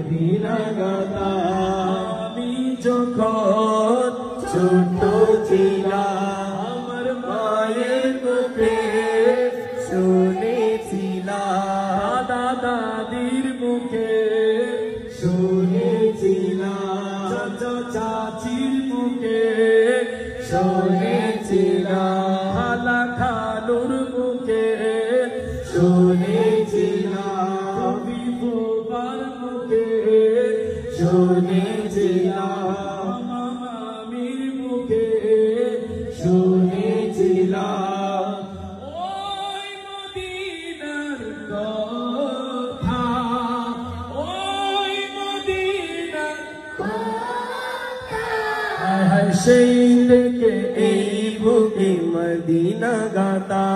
Medina গাতা আমি যখন ছোট ছিলাম আমার মায়ের মুখে শুনেছিলাম দাদা দাদির মুখে শুনেছিলাম চাচা চাচির মুখে শুনেছিলাম খালা খালুর মুখে শুনেছিলাম বিবাবার মুখে শুনেছিলাম মামির মুখে শুনেছিলাম ওই মদিনার কথা ওই মদিনার কথা সেই থেকে এই বুকে মদিনা গাতা